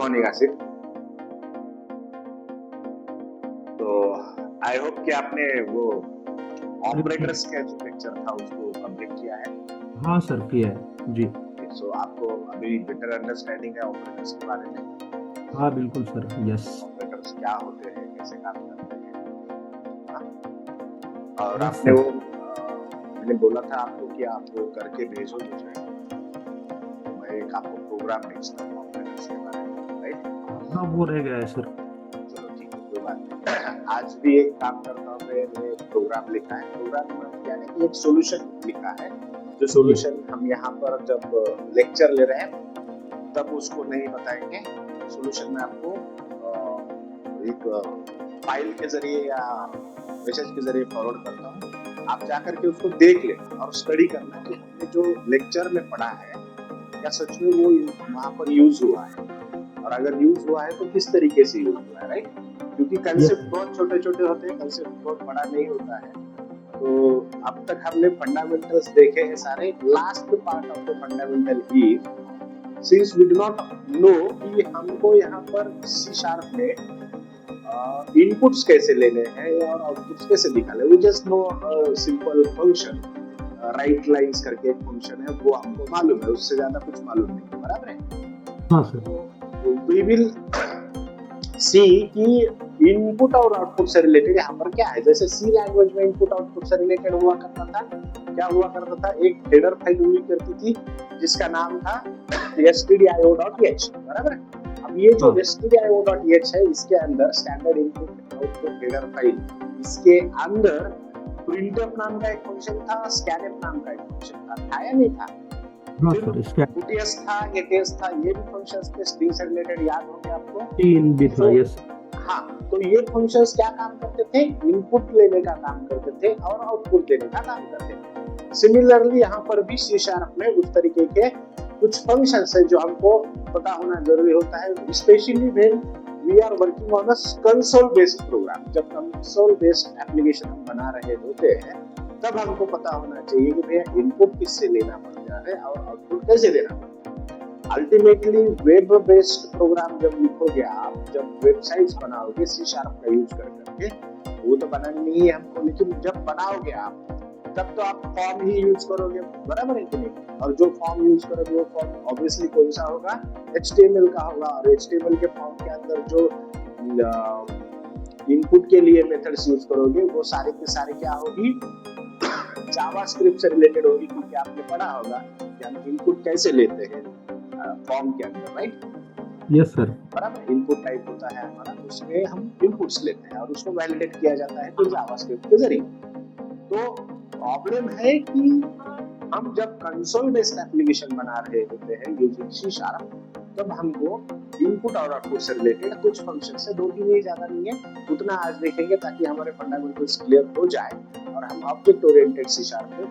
Morning Asif. तो I hope कि आपने वो ऑपरेटर्स का जो लेक्चर था उसको कंप्लीट किया है। हाँ सर, किया है जी। सो आपको अभी बेटर अंडरस्टैंडिंग है ऑपरेटर्स के बारे में। हाँ बिल्कुल सर, यस। ऑपरेटर्स क्या होते हैं, कैसे काम करते हैं, हाँ? और यस आपने सर। वो मैंने बोला था आपको कि आप वो करके भेजो मुझे, तो मैं एक आपको प्रोग्राम भेजता हूँ ऑपरेटर्स के बारे में, राइट? हाँ वो रह गया है सर। चलो ठीक है, कोई बात नहीं। आज भी एक काम करता हूँ, मैंने प्रोग्राम लिखा है। प्रोग्राम यानी कि एक सॉल्यूशन लिखा है, जो जी सॉल्यूशन हम यहाँ पर जब लेक्चर ले रहे हैं तब उसको नहीं बताएंगे। सॉल्यूशन में आपको एक फाइल के जरिए या मैसेज के जरिए फॉरवर्ड करता हूँ। आप जाकर के उसको देख लेना और स्टडी करना कि हमने जो लेक्चर में पढ़ा है क्या सच में वो वहाँ पर यूज हुआ है, और अगर यूज हुआ है तो किस तरीके से यूज हुआ है, राइट? क्योंकि यस कंसेप्ट बहुत छोटे छोटे होते हैं, कंसेप्ट बहुत बड़ा नहीं होता है। तो अब तक हमने फंडामेंटल्स देखे हैं सारे। Last part of the fundamental is, since we do not know कि हमको यहाँ पर सी शार्प में इनपुट्स कैसे लेने हैं और आउटपुट्स कैसे निकाले, we just know simple function, right lines करके एक फंक्शन है, वो हमको मालूम है, उससे ज्यादा कुछ मालूम नहीं है, बराबर है? हाँ सर। तो वी विल सी कि इनपुट और आउटपुट से रिलेटेड यहाँ पर क्या है। जैसे सी लैंग्वेज में इनपुट आउटपुट से रिलेटेड हुआ करता था, क्या हुआ करता था, एक हेडर फाइल हुई करती थी जिसका नाम था stdio.h, बराबर है? अब ये जो हाँ stdio.h है, इसके अंदर standard input output header file, इसके अंदर printf नाम का एक फंक्शन था, scanf नाम का एक फंक्शन था या नहीं था? हाँ फिर सर, इसका UTS था, ATS था, ये भी फंक्शंस थे स्ट्रिंग से रिलेटेड, याद होंगे आपको। तीन भी था, तो यस। हाँ, तो ये फंक्शंस क्या काम करते थे, इनपुट लेने का काम करते थे और आउटपुट देने का काम करते थे। सिमिलरली यहाँ पर भी सी शार्प में उस तरीके के कुछ फंक्शंस है जो हमको पता होना जरूरी होता है, specially when we are working on a console based program. जब कंसोल बेस्ड एप्लीकेशन हम बना रहे होते हैं तब हमको पता होना चाहिए कि भैया इनपुट किससे लेना पड़ता है और आउटपुट कैसे देना पड़ता है। अल्टीमेटली वेब बेस्ड प्रोग्राम जब लिखोगे आप, जब वेबसाइट्स बनाओगे सी शार्प का यूज कर करके, वो तो बनानी नहीं है हमको, लेकिन जब बनाओगे आप तब तो आप फॉर्म ही यूज करोगे, बराबर है कि नहीं? और जो फॉर्म यूज करोगे वो फॉर्म ऑब्वियसली कौन सा होगा, HTML का होगा। और HTML के फॉर्म के अंदर जो इनपुट के लिए मेथड्स यूज करोगे वो सारे के सारे क्या होगी, जावास्क्रिप्ट से रिलेटेड होगी, क्योंकि आपने पढ़ा होगा कि हम इनपुट कैसे लेते हैं फॉर्म के अंदर, राइट? Yes sir. बराबर, इनपुट टाइप होता है हमारा, उसमें हम इनपुट्स लेते हैं और उसको वैलिडेट किया जाता है तो जावास्क्रिप्ट के जरिए। तो प्रॉब्लम है कि हम जब कंसोल बेस्ड एप्लीकेशन बना रहे होते हैं यूजिंग सी शार्प, तब हमको इनपुट और आउटपुट से रिलेटेड कुछ फंक्शन से, दो तीन ही, ज्यादा नहीं है, उतना आज देखेंगे ताकि हमारे फंडामेंटल्स क्लियर हो जाए और हम ऑब्जेक्ट ओरिएंटेड सी शार्प में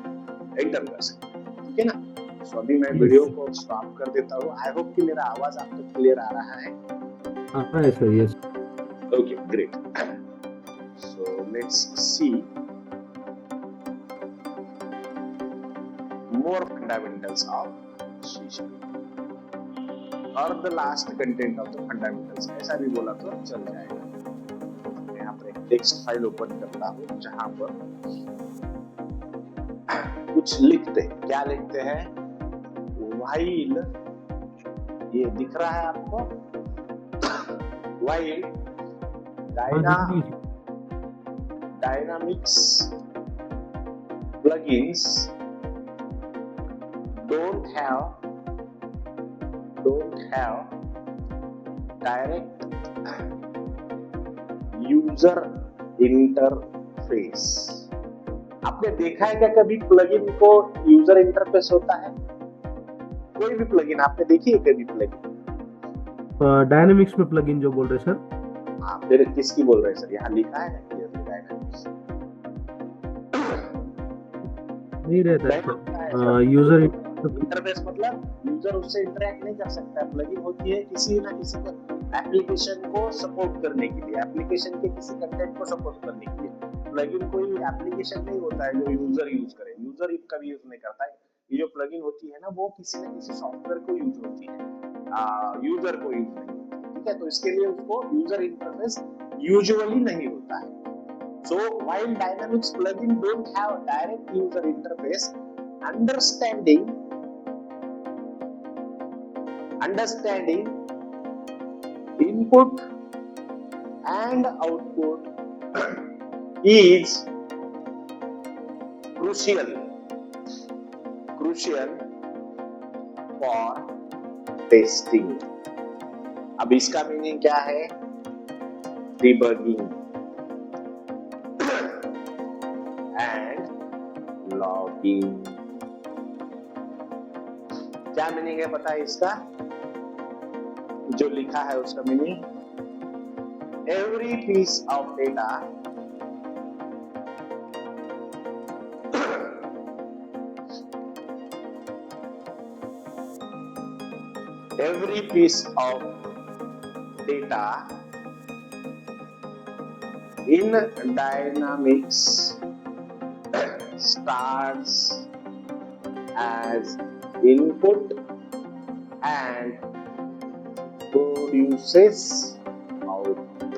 एंटर कर सकें, ठीक है ना? सो अभी मैं वीडियो यस। को स्टॉप कर देता हूँ। आई होप कि मेरा आवाज आप तक क्लियर आ रहा है। हाँ है sir, yes. Okay, great. So let's see more fundamentals of C sharp और the last content of the fundamentals, ऐसा भी बोला तो चल जाएगा। यहाँ पर एक टेक्स्ट फाइल ओपन करता हूँ जहाँ पर कुछ लिखते हैं। क्या लिखते हैं? while, ये दिख रहा है आपको, while dynamics plugins don't have direct user interface। आपने देखा है क्या कभी प्लगइन को यूजर इंटरफेस होता है? कोई भी प्लगइन आपने देखी है कभी प्लगइन? डायनेमिक्स में प्लगइन जो बोल रहे सर? हाँ, फिर किसकी बोल रहे सर? यहाँ लिखा है क्लियरली डायनेमिक्स नहीं रहता है यूजर इंटरफेस, मतलब यूजर उससे इंटरेक्ट नहीं कर सकता। प्लगइन होती है किसी ना किसी एप्लीकेशन को सपोर्ट करने के लिए, एप्लीकेशन के किसी कंटेंट को सपोर्ट करने के लिए। प्लगइन कोई एप्लीकेशन नहीं होता है जो यूजर यूज करे, यूजर कभी यूज नहीं करता है। ये जो प्लगइन होती है ना, वो किसी न किसी सॉफ्टवेयर को यूज होती है, यूजर को यूज नहीं। ठीक है, तो इसके लिए उसको यूजर इंटरफेस यूजुअली नहीं होता है. So while Dynamics plugin don't have direct user interface, understanding input and output is crucial for testing. अब इसका मीनिंग क्या है? Debugging and logging. क्या मीनिंग है पता है इसका? जो लिखा है उसका meaning, every piece of data in Dynamics starts as input and produces output.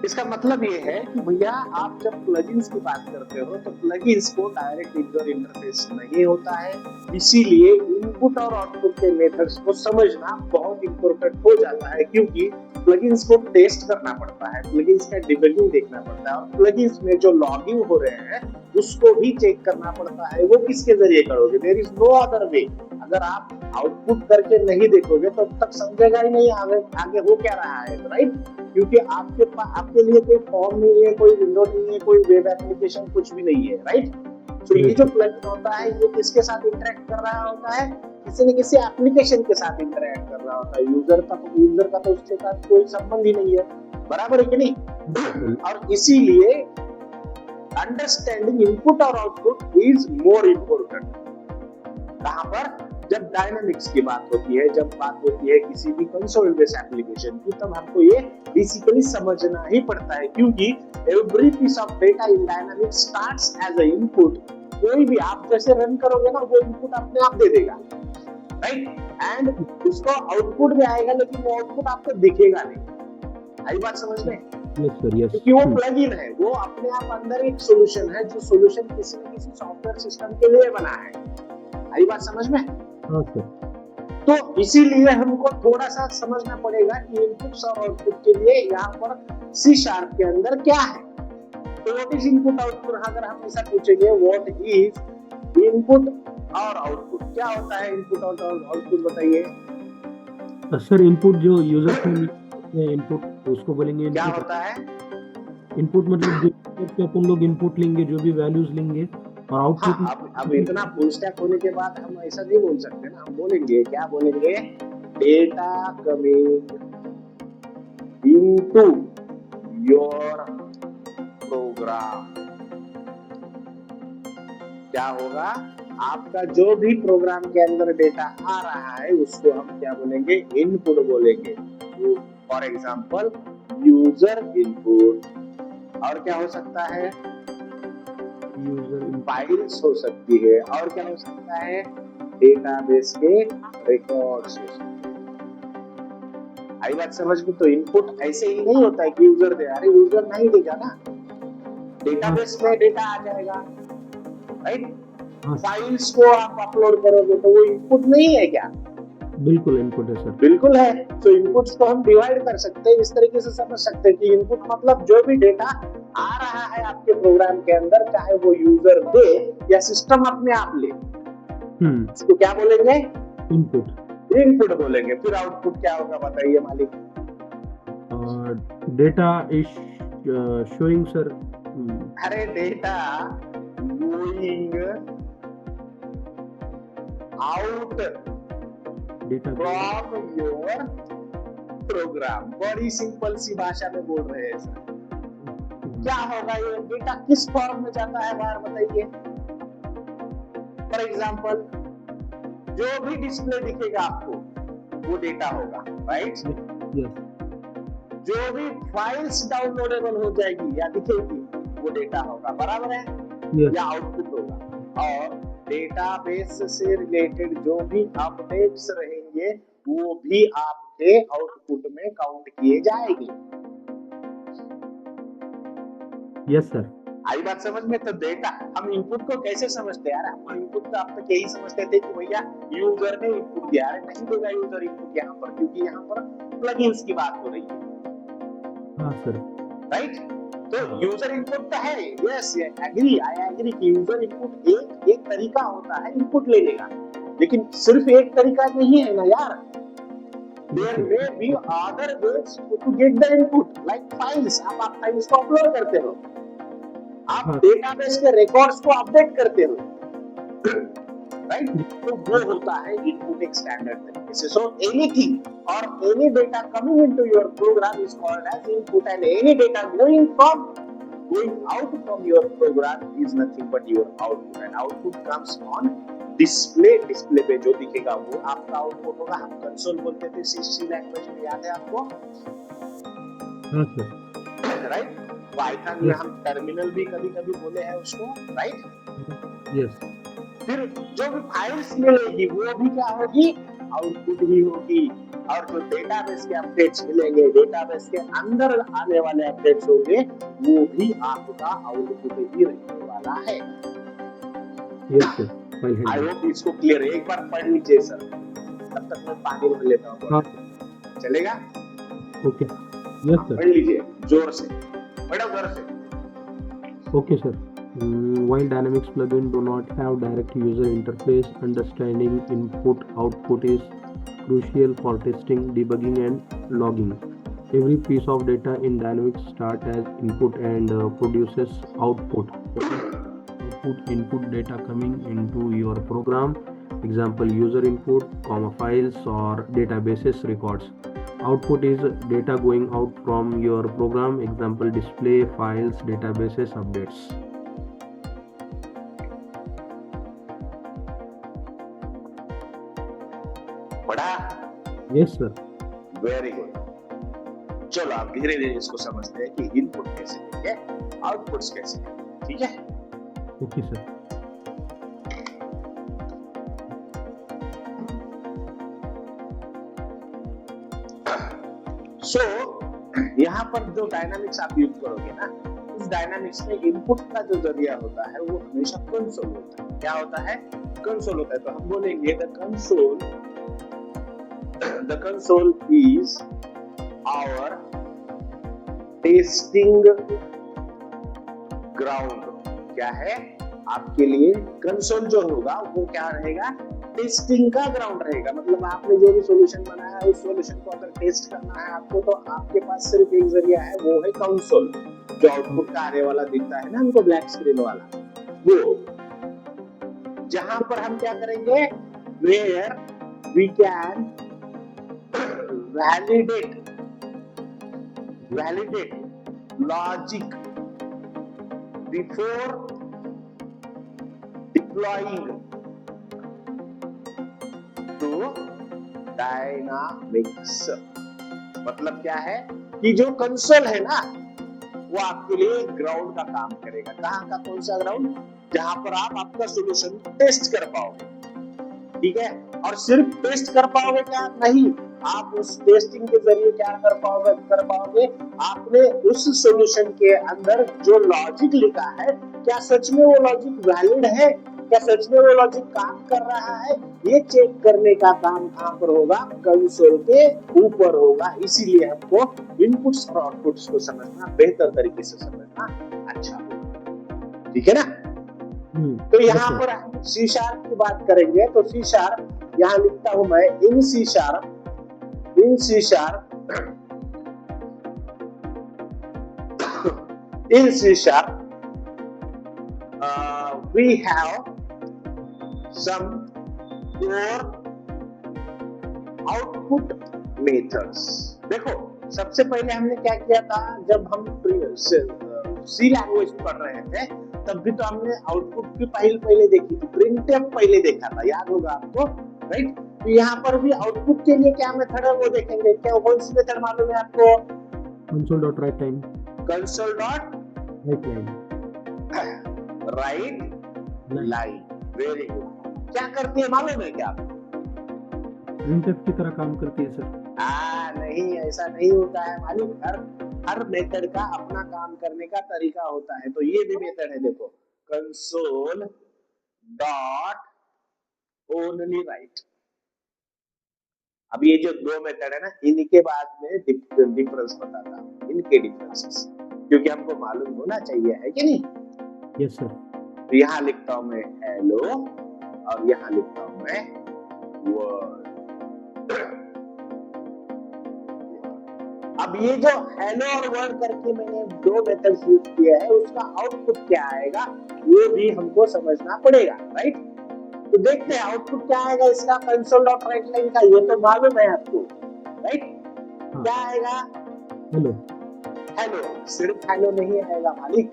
इसका मतलब ये है कि भैया आप जब प्लगइन्स की बात करते हो तो प्लगइन्स को डायरेक्ट यूजर इंटरफेस नहीं होता है, इसीलिए इनपुट और आउटपुट के मेथड्स को समझना बहुत इंपॉर्टेंट हो जाता है, क्योंकि प्लगइन्स को टेस्ट करना पड़ता है, प्लगइन्स का डिबगिंग देखना पड़ता है, और प्लगइन्स में जो लॉगिंग हो रहे हैं उसको भी चेक करना पड़ता है. वो किसके जरिए करोगे? There is no other way. अगर आप आउटपुट करके नहीं देखोगे तो अब तक समझेगा ही नहीं आगे हो क्या रहा है, राइट? क्योंकि आपके लिए कोई फॉर्म नहीं है, कोई विंडो नहीं है, कोई वेब एप्लीकेशन कुछ भी नहीं है, राइट? तो ये जो प्लगइन होता है ये किसके साथ इंटरेक्ट कर रहा होता है? किसी न किसी एप्लीकेशन के साथ इंटरेक्ट कर रहा होता है. यूजर का तो उसके साथ कोई संबंध ही नहीं है, बराबर है कि नहीं? और इसीलिए अंडरस्टैंडिंग इनपुट और आउटपुट इज मोर इम्पोर्टेंट. कहां पर? जब डायनामिक्स की बात होती है, जब बात होती है किसी भी कंसोल बेस्ड एप्लीकेशन की, तब हमको ये बेसिकली समझना ही पड़ता है, क्योंकि every piece of data in Dynamics starts as a input. कोई भी आप जैसे रन करोगे ना, वो इनपुट अपने आप दे देगा, राइट? एंड उसको आउटपुट भी आएगा, लेकिन वो आउटपुट आपको दिखेगा नहीं. आई बात समझ में? क्योंकि वो प्लगइन है, वो अपने आप अंदर एक सॉल्यूशन है, जो सॉल्यूशन किसी न किसी सॉफ्टवेयर सिस्टम के लिए बना है. आई बात समझ में? तो इसीलिए हमको थोड़ा सा समझना पड़ेगा कि इनपुट्स और आउटपुट के लिए यहाँ पर C# के अंदर क्या है. तो व्हाट इज इनपुट आउटपुट? अगर हम ऐसा पूछेंगे व्हाट इज इनपुट और आउटपुट, क्या होता है इनपुट और आउटपुट, बताइए सर. इनपुट जो यूजर में इनपुट उसको बोलेंगे. क्या होता है इनपुट? मतलब जो अपन लोग इनपुट लेंगे, जो भी वैल्यूज लेंगे, और आउटपुट. हाँ, अब इतना फुल स्टैक होने के बाद हम ऐसा नहीं बोल सकते ना. हम बोलेंगे, क्या बोलेंगे? Data coming into your program. क्या होगा? आपका जो भी प्रोग्राम के अंदर डेटा आ रहा है उसको हम क्या बोलेंगे? इनपुट बोलेंगे. फॉर एग्जांपल यूजर इनपुट, और क्या हो सकता है? यूजर फाइल्स हो सकती है, और क्या हो सकता है? डेटाबेस के रिकॉर्ड्स हो सकते हैं. आई बात समझ में? तो इनपुट ऐसे ही नहीं होता है कि यूजर दे. अरे यूजर नहीं देगा ना, डेटाबेस में डेटा आ जाएगा, राइट? फाइल्स को आप अपलोड करोगे तो वो इनपुट नहीं है क्या? बिल्कुल इनपुट है सर. बिल्कुल है. तो इनपुट्स को हम डिवाइड कर सकते हैं, इस तरीके से समझ सकते हैं कि इनपुट मतलब जो भी डेटा आ रहा है आपके प्रोग्राम के अंदर, चाहे वो यूजर दे या सिस्टम अपने आप ले, इसको क्या बोलेंगे? इनपुट बोलेंगे. फिर आउटपुट क्या होगा बताइए मालिक? Data is showing sir. अरे data going out from your program. बड़ी सिंपल सी भाषा में बोल रहे हैं सर. क्या होगा? ये डेटा किस फॉर्म में जाता है बाहर, बताइए? फॉर एग्जांपल, जो भी डिस्प्ले दिखेगा आपको वो डेटा होगा, राइट? जो भी फाइल्स डाउनलोडेबल हो जाएगी या दिखेगी वो डेटा होगा, बराबर है? या आउटपुट होगा. और डेटाबेस से रिलेटेड जो भी अपडेट्स रहेंगे वो भी आपके आउटपुट में काउंट किए जाएंगे। Yes sir. आई बात समझ में? तो डेटा हम इनपुट को कैसे समझते हैं यार? हम इनपुट तो अब तक यही समझते थे कि भैया यूजर ने इनपुट दिया है, नहीं देगा यूजर इनपुट यहाँ पर, क्योंकि यहाँ पर प्लगइन्स की बात हो रही है। हाँ सर। राइट? तो यूजर इनपुट तो है, यस एग्री, आई एग्री कि यूजर इनपुट एक तरीका होता है इनपुट लेने का, लेकिन सिर्फ एक तरीका नहीं है ना यार। There may be other ways to get the input, like files. आप फाइल्स को अपलोड करते हो, आप डेटाबेस के रिकॉर्ड्स को अपडेट करते हो, राइट? तो वो होता है इनपुट एक स्टैंडर्ड तरीके से। सो एनीथिंग और any data coming into your program is called as input, and any data going out from your program is nothing but your output, and output comes on display पे जो दिखेगा वो आपका output होगा। हम console बोलते थे C लैंग्वेज में, याद है आपको? हाँ सर। राइट? पाइथन में हम टर्मिनल भी कभी-कभी बोले हैं उसको, राइट? यस। फिर जो भी फाइल्स मिलेगी वो भी क्या होगी? आउटपुट ही होगी। और जो डेटाबेस के अपडेट्स मिलेंगे, डेटाबेस के अंदर आने वाले अपडेट्स होंगे, वो भी आपका आउटपुट ही रहने वाला है। Yes sir. आई होप इसको क्लियर है। एक बार पढ़ लीजिए सर, तब तक मैं पानी भर लेता हूँ। हाँ। चलेगा? ओके। Yes sir. पढ़ लीजिए जोर से, पढ़ो जोर से। Okay, sir. While Dynamics plugin do not have direct user interface, understanding input-output is crucial for testing, debugging, and logging. Every piece of data in Dynamics starts as input and produces output. Input data coming into your program. Example: user input, files or databases records. Output is data going out from your program. Example: display, files, databases, updates. पढ़ा? Yes sir. Very good. चलो आप धीरे धीरे इसको समझते हैं कि input कैसे लेंगे, आउटपुट्स कैसे लेंगे, ठीक है? Okay sir. सो यहाँ पर जो डायनामिक्स आप यूज करोगे ना, इस डायनामिक्स में इनपुट का जो जरिया होता है वो हमेशा कंसोल होता है। क्या होता है? कंसोल होता है। तो हम बोलेंगे the console is our testing ground. क्या है? आपके लिए कंसोल जो होगा वो क्या रहेगा? टेस्टिंग का ग्राउंड रहेगा। मतलब आपने जो भी सॉल्यूशन बनाया है उस सॉल्यूशन को अगर टेस्ट करना है आपको, तो आपके पास सिर्फ एक जरिया है, वो है कंसोल, जो आउटपुट का आने वाला दिखता है ना हमको, ब्लैक स्क्रीन वाला, वो जहां पर हम क्या करेंगे? Where we can validate logic before deploying to Dynamics. मतलब क्या है कि जो कंसोल है ना वो आपके लिए ग्राउंड का काम करेगा। कहाँ का? कौन सा ग्राउंड? जहां पर आप आपका सॉल्यूशन टेस्ट कर पाओगे, ठीक है? और सिर्फ टेस्ट कर पाओगे क्या? नहीं, आप उस टेस्टिंग के जरिए क्या कर पाओगे? आपने उस सॉल्यूशन के अंदर जो लॉजिक लिखा है, क्या सच में वो लॉजिक वैलिड है? क्या सच में वो लॉजिक काम कर रहा है? ये चेक करने का काम कहाँ पर होगा? कंसोल के ऊपर होगा। इसीलिए हमको इनपुट्स और आउटपुट्स को समझना, बेहतर तरीके से समझना अच्छा होगा, ठीक है ना? तो यहाँ पर हम C# की बात करेंगे। तो C# यहाँ लिखता हूं मैं, इन C# we have some core output methods। देखो सबसे पहले हमने क्या किया था, जब हम C लैंग्वेज पढ़ रहे थे तब भी तो हमने आउटपुट की फाइल पहले देखी थी, प्रिंटफ पहले देखा था, याद होगा आपको, राइट? तो यहाँ पर भी आउटपुट के लिए क्या मेथड है वो देखेंगे। क्या कौन सी मेथड मालूम है आपको? console.writeLine। console.writeLine। Very good. क्या करती है मालूम है क्या? प्रिंटफ की तरह काम करती है सर। नहीं, ऐसा नहीं होता है मालिक। हर मेथड का अपना काम करने का तरीका होता है। तो ये भी मेथड है, देखो, कंसोल डॉट ओनली राइट। अब ये जो दो मेथड है ना, इनके बाद में डिफरेंस बताता हूँ, इनके डिफरेंसेस, क्योंकि हमको मालूम होना चाहिए, है कि नहीं? Yes sir. तो यहाँ लिखता हूँ मैं हेलो और यहाँ लिखता हूँ मैं वर्ड। अब ये जो हेलो और वर्ड करके मैंने दो मेथड्स यूज किया है, उसका आउटपुट क्या आएगा ये भी हमको समझना पड़ेगा, राइट? तो देखते हैं आउटपुट क्या आएगा इसका, कंसोल डॉट राइट लाइन का। ये तो मालूम है आपको, राइट? क्या आएगा? हेलो। हेलो। सिर्फ हेलो नहीं आएगा मालिक,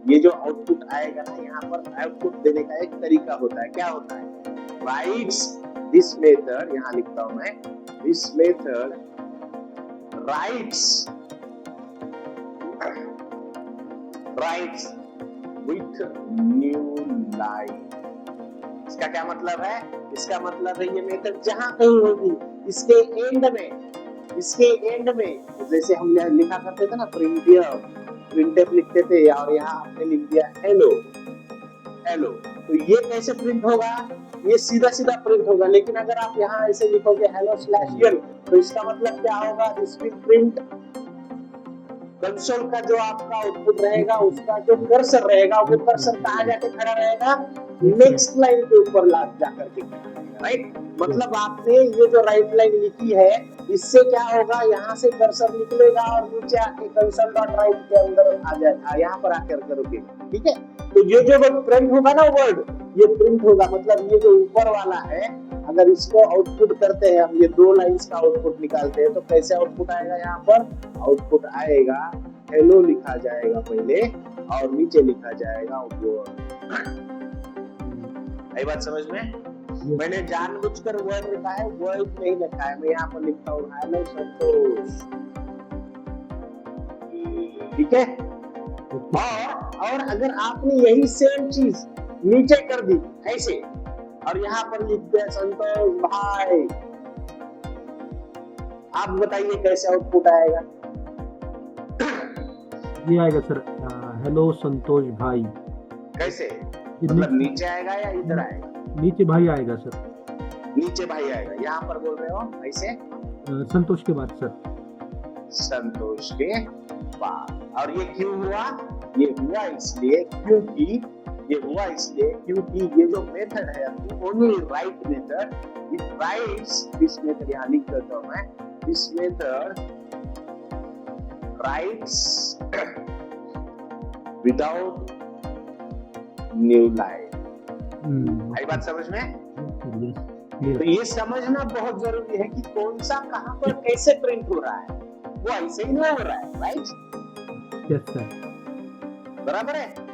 ये जो आउटपुट आएगा ना, यहाँ पर आउटपुट देने का एक तरीका होता है। क्या होता है? राइट्स दिस मेथड, यहाँ लिखता हूं मैं, this method rights with new line. इसका क्या मतलब है? इसका मतलब है ये मेथड जहां कहीं होगी इसके एंड में जैसे हम लिखा करते थे ना प्रिंटफ लिखते थे, और यहाँ आपने लिख दिया हेलो। तो ये कैसे प्रिंट होगा? ये सीधा प्रिंट होगा। लेकिन अगर आप यहाँ ऐसे लिखोगे hello/yen, तो इसका मतलब क्या होगा? दिस विल प्रिंट कंसोल का जो आपका आउटपुट रहेगा, उसका जो कर्सर रहेगा, वो कर्सर कहाँ जाके खड़ा रहेगा? नेक्स्ट लाइन के ऊपर जाकर के खड़ा रहेगा, राइट? मतलब आपने ये जो राइट लाइन लिखी है, इससे क्या होगा? यहाँ से कर्सर निकलेगा और नीचे आके कंसोल डॉट राइट के अंदर आ जाएगा, यहाँ पर आकर करोगे, ठीक है? तो ये जो प्रिंट होगा ना वर्ड, ये प्रिंट होगा। मतलब ये जो ऊपर वाला है, अगर इसको आउटपुट करते हैं हम, ये दो लाइंस का आउटपुट निकालते हैं, तो कैसे आउटपुट आएगा? यहाँ पर आउटपुट आएगा हेलो लिखा जाएगा पहले, और नीचे लिखा जाएगा वर्ड। आई बात समझ में? मैंने जानबूझकर वर्ड लिखा है, वर्ड नहीं लिखा है। मैं यहाँ पर लिखता हूँ हेलो संतोष, ठीक है? और अगर आपने यही सेम चीज नीचे कर दी ऐसे, और यहाँ पर लिख दिया संतोष भाई, आप बताइए कैसे आउटपुट आएगा? ये आएगा सर, हेलो संतोष भाई। कैसे? मतलब नीचे आएगा या इधर आएगा? नीचे भाई आएगा सर। नीचे भाई आएगा। यहाँ पर बोल रहे हो ऐसे? संतोष के बाद सर। संतोष के बाद। और ये क्यों हुआ? ये हुआ इसलिए क्योंकि ये जो मेथड है only write method, it writes this method, यहाँ लिख देता हूं मैं, this method writes without new line. आई बात समझ में? तो ये समझना बहुत जरूरी है कि कौन सा कहां पर कैसे प्रिंट हो रहा है। वो ऐसे ही नहीं हो रहा है, राइट? यस सर, बराबर है।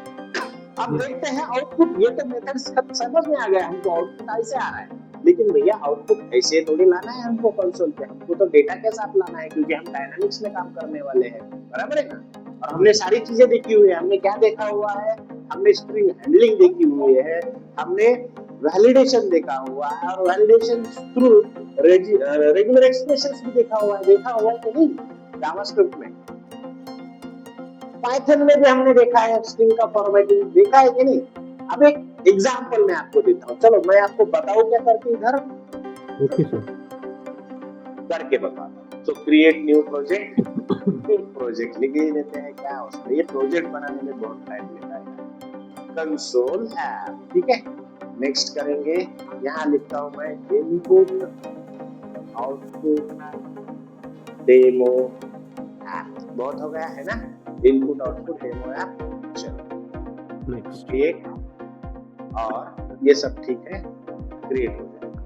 अब देखते हैं आउटपुट। ये तो मेथड समझ में आ गया हमको, आउटपुट ऐसे आ रहा है। लेकिन भैया आउटपुट ऐसे थोड़ी लाना है हमको कंसोल पे, हमको तो डेटा के साथ लाना है, क्योंकि हम डायनामिक्स में काम करने वाले हैं, बराबर है ना? और हमने सारी चीजें देखी हुई है। हमने क्या देखा हुआ है? हमने स्ट्रिंग हैंडलिंग देखी हुई है, हमने वैलिडेशन देखा हुआ है, और वैलिडेशन थ्रू रेगुलर एक्सप्रेशंस भी देखा हुआ है कि नहीं जावास्क्रिप्ट में? पाइथन में भी हमने देखा है, स्ट्रिंग का फॉर्मेटिंग देखा है कि नहीं? अब एक एग्जांपल मैं आपको देता हूँ। चलो मैं आपको बताऊं क्या करके इधर। ओके सर, करके बताता हूँ। तो क्रिएट न्यू प्रोजेक्ट लिख ही देते हैं। क्या उसमें ये प्रोजेक्ट बनाने में बहुत टाइम लेता है। कंसोल ऐप, ठीक है? नेक्स्ट करेंगे, यहाँ लिखता हूँ मैं इनपुट आउटपुट डेमो ऐप। बहुत हो गया है ना? Input output demo app. चलो नेक्स्ट, क्रिएट, और ये सब ठीक है, क्रिएट हो जाएगा।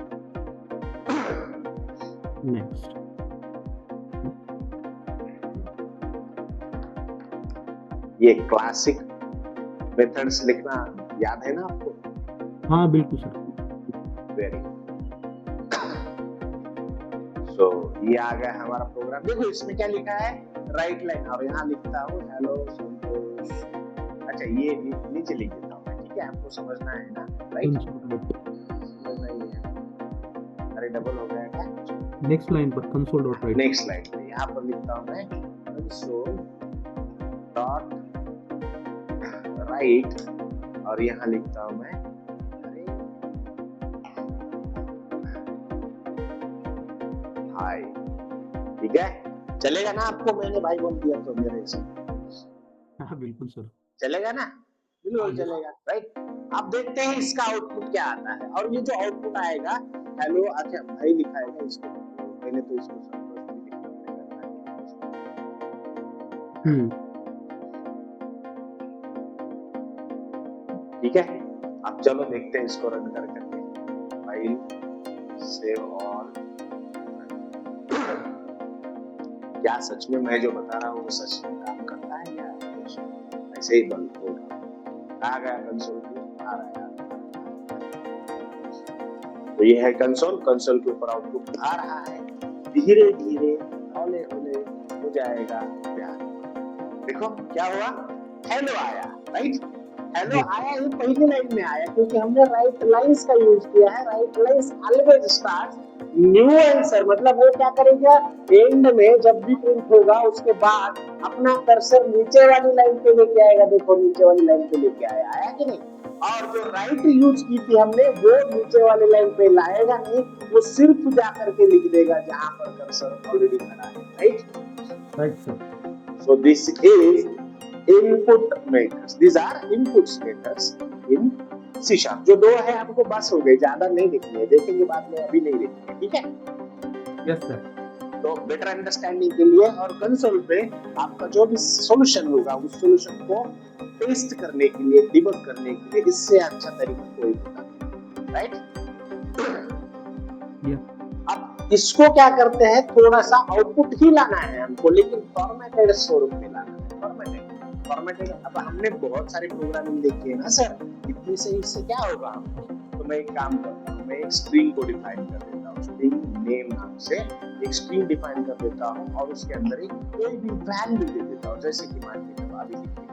नेक्स्ट, ये क्लासिक मेथड्स लिखना याद है ना आपको? हाँ बिल्कुल सर। वेरी सो ये आ गया हमारा प्रोग्राम। देखो इसमें क्या लिखा है? राइट लाइन, और यहाँ लिखता हूँ हेलो संतोष। अच्छा ये नीचे लिख देता हूँ, ठीक है? आपको समझना है ना, राइट? अरे डबल हो गया क्या? नेक्स्ट लाइन पर console dot right. Next line पे यहाँ पर लिखता हूँ मैं कंसोल डॉट राइट और यहाँ लिखता हूँ मैं हाय। ठीक है, चलेगा ना आपको? मैंने भाई बोल दिया तो मेरे से हाँ बिल्कुल सर, चलेगा ना? बिल्कुल चलेगा, राइट। अब देखते हैं इसका आउटपुट क्या आता है। और ये जो आउटपुट आएगा हेलो, अच्छा भाई लिखाएगा इसको, पहले तो इसको ठीक है। अब चलो देखते हैं इसको रन कर करके। File save all. क्या सच में मैं जो बता रहा हूँ वो सच में काम करता है या ऐसे ही बंद होगा? आ गया कंसोल पे, आ रहा है। तो ये है कंसोल, कंसोल के ऊपर आउटपुट आ रहा है। धीरे धीरे हौले हौले हो जाएगा प्यार। देखो क्या हुआ, हेलो आया, राइट। हेलो आया, ये पहली लाइन में आया क्योंकि हमने राइट लाइंस का यूज किया है। Right lines always start new answer, मतलब वो क्या करेगा, एंड में जब भी प्रिंट होगा उसके बाद अपना कर्सर नीचे वाली लाइन पे लेके आएगा। देखो नीचे वाली लाइन पे लेके आया, आया कि नहीं? और जो राइट यूज की थी हमने वो नीचे वाले लाइन पे लाएगा नहीं, वो सिर्फ जा करके लिख देगा जहां पर कर्सर ऑलरेडी खड़ा है, right. Right sir. So this is input methods, these are inputs methods in C#। जो दो है हमको बस हो गए, ज्यादा नहीं लिखनी है, देखेंगे बाद में, अभी नहीं लिखेंगे, ठीक है? Yes sir. तो बेटर अंडरस्टैंडिंग के लिए और कंसोल पे आपका जो भी सॉल्यूशन होगा उस सॉल्यूशन को टेस्ट करने के लिए, डिबग करने के लिए इससे अच्छा तरीका कोई होता नहीं, राइट। अब इसको क्या करते हैं, थोड़ा सा आउटपुट ही लाना है हमको, लेकिन फॉर्मेटेड स्वरूप में लाना है। फॉर्मेटेड अब हमने बहुत सारे प्रोग्रामिंग देखे हैं ना सर, इतने से इससे क्या होगा हमको? तो मैं एक काम करता हूँ, मैं एक स्ट्रिंग को डिफाइन कर देता हूँ, स्ट्रिंग नेम नाम से एक स्ट्रिंग डिफाइन कर देता हूँ और उसके अंदर एक कोई भी वैल्यू दे देता हूँ, जैसे कि मान लीजिए अभी लिखिए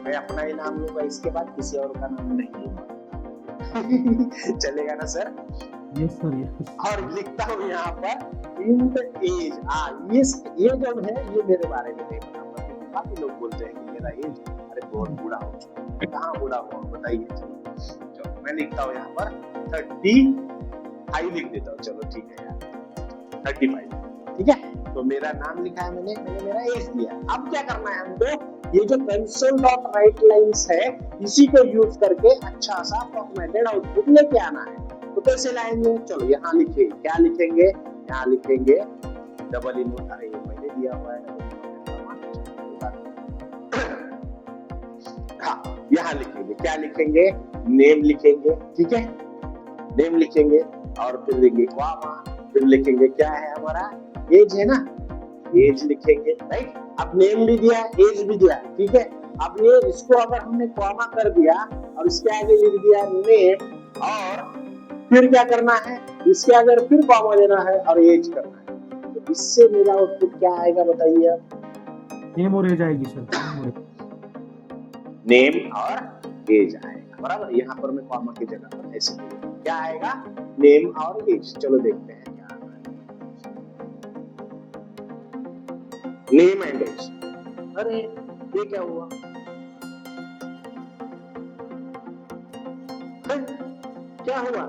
मैं अपना ही नाम लूंगा, इसके बाद किसी और का नाम नहीं लूंगा। चलेगा ना सर? Yes sir, yes. और लिखता हूँ यहाँ पर इंट एज। ये जो है ये मेरे बारे में नहीं पता, काफी लोग बोलते हैं कि मेरा एज अरे बहुत बूढ़ा हो चुका है। कहाँ बूढ़ा हुआ बताइए? चलो मैं लिखता हूँ यहाँ पर 35 लिख देता हूँ, चलो ठीक है यार 35, ठीक है। तो मेरा नाम लिखा है मैंने मेरा एज दिया। अब क्या करना है हमको, ये जो कंसोल डॉट राइट लाइंस है इसी को यूज करके अच्छा सा फॉर्मेटेड आउटपुट लेके आना है। तो कैसे लाएंगे? चलो यहाँ लिखिए, क्या लिखेंगे? यहाँ लिखेंगे डबल इनपुट। अरे ये पहले दिया हुआ है, हाँ यहाँ लिखेंगे, क्या लिखेंगे? नेम लिखेंगे, ठीक है। नेम लिखेंगे और फिर लिखेंगे कॉमा, फिर लिखेंगे क्या है हमारा एज है ना, एज लिखेंगे, राइट। अब नेम भी दिया, एज भी दिया, ठीक है। अब ये इसको अगर हमने कॉमा कर दिया और इसके आगे लिख दिया नेम, और फिर क्या करना है, इसके आगे फिर कॉमा देना है और एज करना है, तो इससे मेरा आउटपुट क्या आएगा बताइए आप? नेम और एज आएगी सर, नेम और एज आएगा, बराबर। यहाँ पर मैं कॉमा की जगह पर ऐसे क्या आएगा, नेम और एज। चलो देखते हैं क्या आता है, नेम एंड एज। अरे ये क्या हुआ, क्या हुआ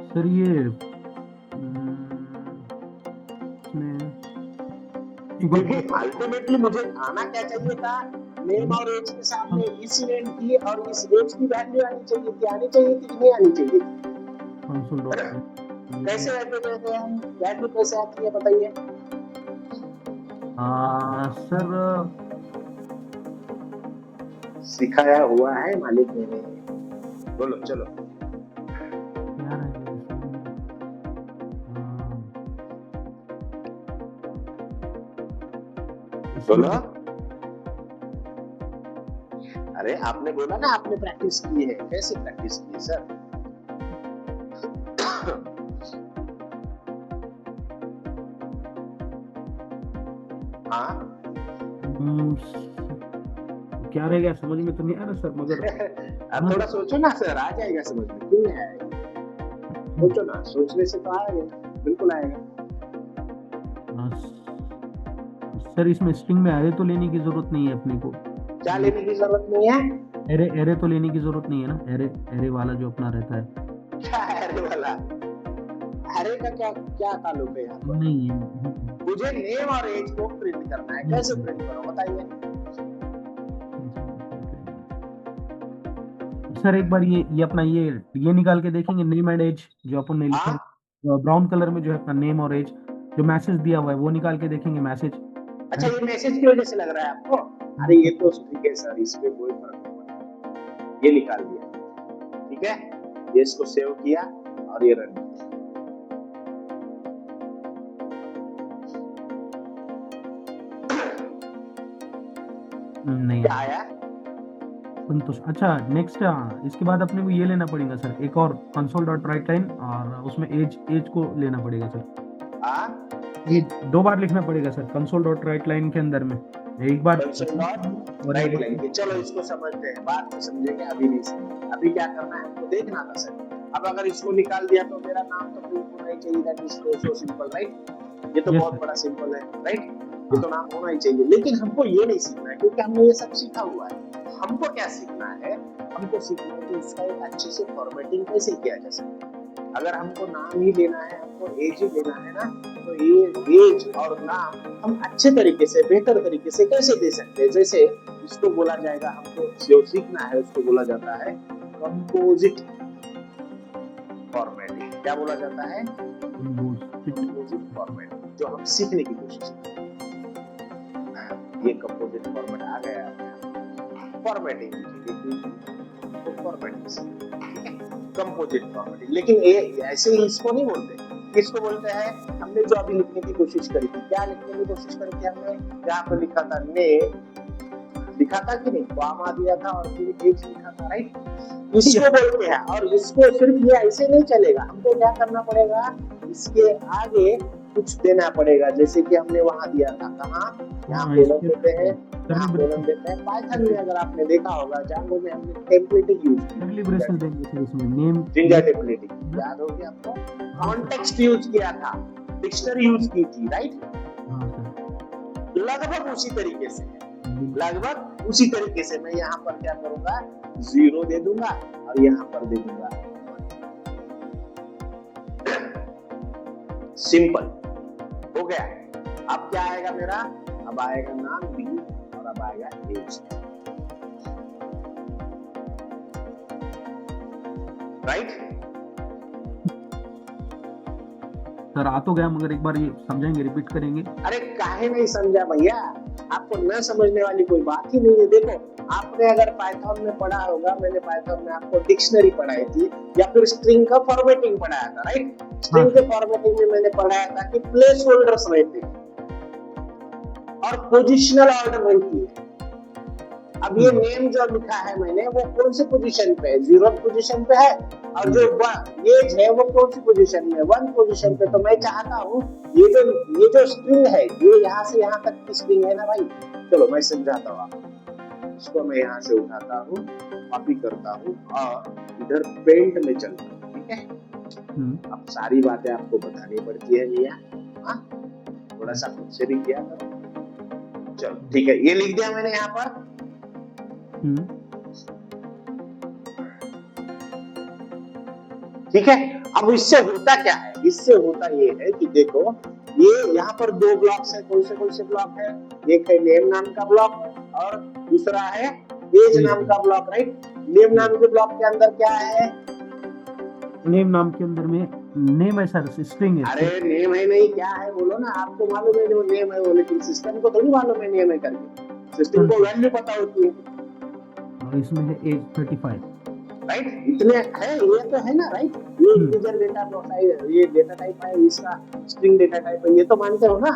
सर? ये अल्टीमेटली मुझे आना क्या चाहिए था, नेम और एज के सामने इस नेम की और इस एज की वैल्यू आनी चाहिए थी, आनी चाहिए थी कि नहीं आनी चाहिए थी? कैसे वैल्यू कैसे आती है बताइए? सर सिखाया हुआ है मालिक मैंने, बोलो चलो। बोलो। अरे आपने बोला ना आपने प्रैक्टिस की है, कैसे प्रैक्टिस की है सर? हाँ क्या रहेगा समझ में तो नहीं आ रहा सर, मगर आप थोड़ा सोचो ना सर, आ जाएगा समझ में, क्यों नहीं आएगा? सोचो ना, सोचने से तो आएगा, बिल्कुल आएगा। सर इसमें स्ट्रिंग में एरे तो लेने की जरूरत नहीं है अपने को। क्या लेने की जरूरत नहीं है? एरे तो लेने की जरूरत नहीं है ना, एरे वाला जो अपना रहता है। क्या एरे वाला? एरे का क्या क्या ताल्लुक है यहाँ पर? नहीं है। मुझे नेम और एज को प्रिंट करना है, कैसे प्रिंट करो बताइए? सर एक बार ये अपना ये निकाल के देखेंगे, नेम एंड एज जो अपन ने लिखा है ब्राउन कलर में, जो है अपना नेम और एज जो मैसेज दिया हुआ है वो निकाल के देखेंगे मैसेज। अच्छा, ये मैसेज की वजह से लग रहा है आपको? अरे ये तो ठीक है सर, इसमें कोई फर्क नहीं पड़ता। ये निकाल दिया, ठीक है, ये इसको सेव किया और ये रन किया। नहीं क्या आया? संतोष। अच्छा नेक्स्ट इसके बाद अपने को ये लेना पड़ेगा सर, एक और console.writeline, और उसमें एज को लेना पड़ेगा सर। ये 2 बार लिखना पड़ेगा सर console.writeline के अंदर में, एक बार console.writeline के। चलो इसको समझते हैं, बाद में समझेंगे, अभी नहीं समझेंगे। अभी क्या करना है हमको देखना था सर। अब अगर इसको निकाल दिया तो मेरा नाम तो प्रिंट होना ही चाहिए, that is so simple, right? ये तो बहुत बड़ा सिंपल है, राइट? ये तो नाम होना ही चाहिए। लेकिन हमको ये नहीं सीखना है, क्योंकि हमने ये सब सीखा हुआ है। हमको क्या सीखना है? हमको सीखना है कि इसका एक अच्छे से फॉर्मेटिंग कैसे किया जा सकता है। अगर हमको नाम ही लेना है, हमको एज ही लेना है ना, तो ये एज और नाम हम अच्छे तरीके से, बेहतर तरीके से कैसे दे सकते हैं? जैसे इसको बोला जाएगा, हमको जो सीखना है उसको बोला जाता है कंपोजिट फॉर्मेटिंग। क्या बोला जाता है? कंपोजिट फॉर्मेटिंग, जो हम सीखने की कोशिश करते हैं। ये कंपोजिट फॉर्मेट आ गया, फॉर्मेटिंग कंपोजिट फॉर्मेटिंग। लेकिन ये ऐसे ही इसको नहीं बोलते, इसको बोलते हैं, हमने जो अभी लिखने की कोशिश करी थी, क्या लिखने की कोशिश करी थी हमने? यहाँ पर लिखा था ने, लिखा था कि नहीं, कॉमा दिया था और फिर एज लिखा था, राइट? इसको बोलते हैं। और इसको सिर्फ ये ऐसे नहीं चलेगा, हमको क्या करना पड़ेगा? इसके आगे कुछ देना पड़ेगा, जैसे कि हमने वहां दिया था, कहाँ? यहाँ कोलन देते हैं, यहाँ कोलन देते हैं। पाइथन में अगर आपने देखा होगा, जांगो में हमने टेम्पलेटिंग यूज की, नेम जिंजा टेम्पलेटिंग, याद होगी आपको? कॉन्टेक्स्ट यूज किया था, डिक्शनरी यूज की थी, राइट? लगभग उसी तरीके से, लगभग उसी तरीके से मैं यहाँ पर क्या करूंगा? 0 दे दूंगा और यहाँ पर दे दूंगा सिंपल। हो गया। अब क्या आएगा मेरा? अब आएगा नाम बी और अब आएगा एज, राइट? सर आ तो गया, मगर एक बार ये समझाएंगे, रिपीट करेंगे? अरे काहे नहीं समझा भैया? आपको न समझने वाली कोई बात ही नहीं है। देखो, आपने अगर पाइथन में पढ़ा होगा, मैंने पाइथन में आपको डिक्शनरी पढ़ाई थी या फिर स्ट्रिंग का फॉर्मेटिंग पढ़ाया था, राइट? स्ट्रिंग के फॉर्मेटिंग में मैंने पढ़ाया था कि प्लेस होल्डर्स रहते हैं और पोजिशनल ऑर्डर रहती है। अब ये नेम जो लिखा है मैंने, वो कौन सी पोजीशन पे है? 0th पोजीशन पे है। और जो एज है वो कौन सी पोजीशन में? 1 पोजीशन पे। तो मैं चाहता हूँ ये जो स्ट्रिंग है, ये यहाँ से यहाँ तक की स्ट्रिंग है ना भाई। चलो मैं समझाता हूँ आपको। इसको मैं यहाँ से उठाता हूँ, कॉपी करता हूँ और इधर पेंट में चलता हूँ, ठीक है? अब सारी बातें आपको बतानी पड़ती है भैया, हाँ? थोड़ा सा खुद से भी किया करो। चलो ठीक है, ये लिख दिया मैंने यहाँ पर। ठीक है। अब इससे होता क्या है? इससे होता ये है कि देखो, ये यहाँ पर 2 ब्लॉक्स है। कौन से ब्लॉक है? एक है नेम नाम का ब्लॉक और दूसरा है एज नाम का ब्लॉक, राइट? नेम नाम के ब्लॉक के अंदर क्या है? नेम नाम के अंदर में नेम है सर, स्ट्रिंग है। अरे नेम है नहीं, क्या है बोलो ना? आपको मालूम है जो नेम है वो, लेकिन सिस्टम को थोड़ी मालूम है नेम है करके। सिस्टम को वैल्यू पता होती है। और इसमें है एज 35, राइट? इतने है, ये तो है ना, राइट? ये इंटीजर डेटा प्रोफाइल है, ये डेटा टाइप है, इसका स्ट्रिंग डेटा टाइप है, ये तो मानते हो ना?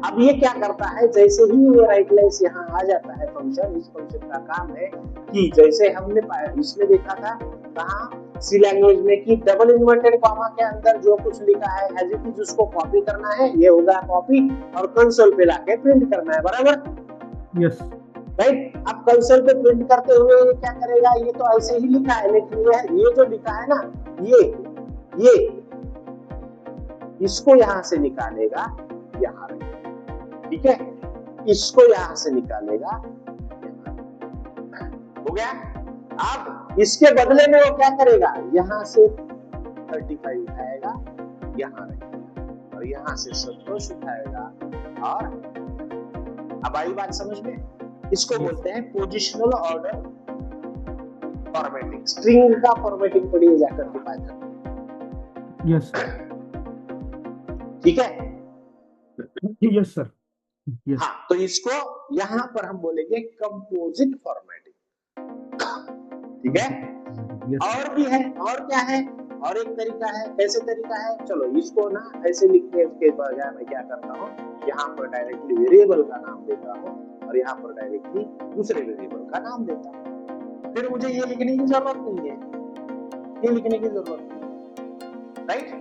अब ये क्या करता है? जैसे ही ये राइट लाइन्स यहाँ आ जाता है फंक्शन, इस फंक्शन का काम है कि जैसे हमने इसमें देखा था, कहाँ? सी लैंग्वेज में, कि डबल इन्वर्टेड कॉमा के अंदर जो कुछ लिखा है एज इट इज उसको कॉपी करना है। ये होगा कॉपी और कंसोल पे लाके प्रिंट करना है, बराबर? Yes, right? अब कंसोल पे प्रिंट करते हुए ये क्या करेगा? ये तो ऐसे ही लिखा है, लेकिन ये जो लिखा है ना, ये इसको यहां से निकालेगा, यहां रखेगा, ठीक है, इसको यहां से निकालेगा, हो गया। अब इसके बदले में वो क्या करेगा, यहां से 35 उठाएगा, यहां रखेगा, और यहां से संतोष उठाएगा, और अब आई बात समझ में, इसको बोलते हैं पोजिशनल ऑर्डर फॉर्मेटिंग। स्ट्रिंग का फॉर्मेटिंग पढ़िए जाकर के पाइथन। यस ठीक है, यस सर, यस। हाँ, तो इसको यहां पर हम बोलेंगे कंपोजिट फॉर्मेटिंग, ठीक है। Yes. और भी है, और क्या है, और एक तरीका है, कैसे तरीका है, चलो इसको ना ऐसे लिखने के बजाय मैं क्या करता हूँ, यहाँ पर डायरेक्टली वेरिएबल का नाम देता हूँ, और यहाँ पर डायरेक्टली दूसरे वेरिएबल का नाम देता हूँ, फिर मुझे ये लिखने की जरूरत नहीं है, ये लिखने की जरूरत नहीं, राइट।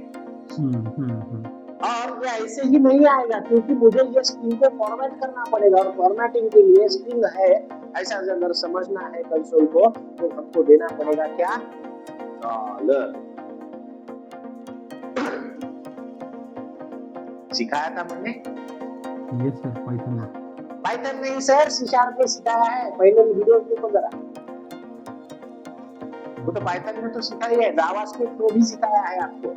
और ये ऐसे ही नहीं आएगा, क्योंकि मुझे ये स्ट्रिंग को फॉर्मेट करना पड़ेगा, और फॉर्मेटिंग के लिए स्ट्रिंग है ऐसा अगर समझना है कंसोल को, तो हमको देना पड़ेगा क्या, डॉलर। सिखाया था मैंने, यस सर, पाइथन नहीं सर, सी शार्प में सिखाया है, पहले वीडियो देखो जरा, वो तो पाइथन में तो सिखाया है, जावास्क्रिप्ट में भी सिखाया है आपको,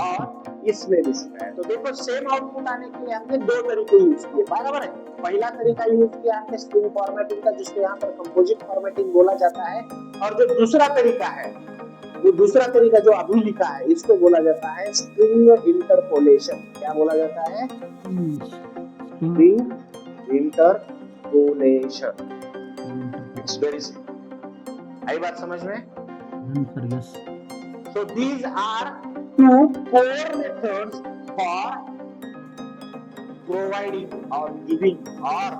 और इसमें भी सिखाया है। तो देखो सेम आउटपुट आने के लिए हमने दो तरीके यूज किए, बराबर है। पहला तरीका यूज किया हमने स्ट्रिंग फॉर्मेटिंग का, जिसको यहाँ पर कंपोजिट फॉर्मेटिंग बोला जाता है, और जो दूसरा तरीका है, वो दूसरा तरीका जो अभी लिखा है, इसको बोला जाता है स्ट्रिंग इंटरपोलेशन। क्या बोला जाता है, string interpolation. It's very simple, आई बात समझ में? Yes. So these are two core methods for providing or giving or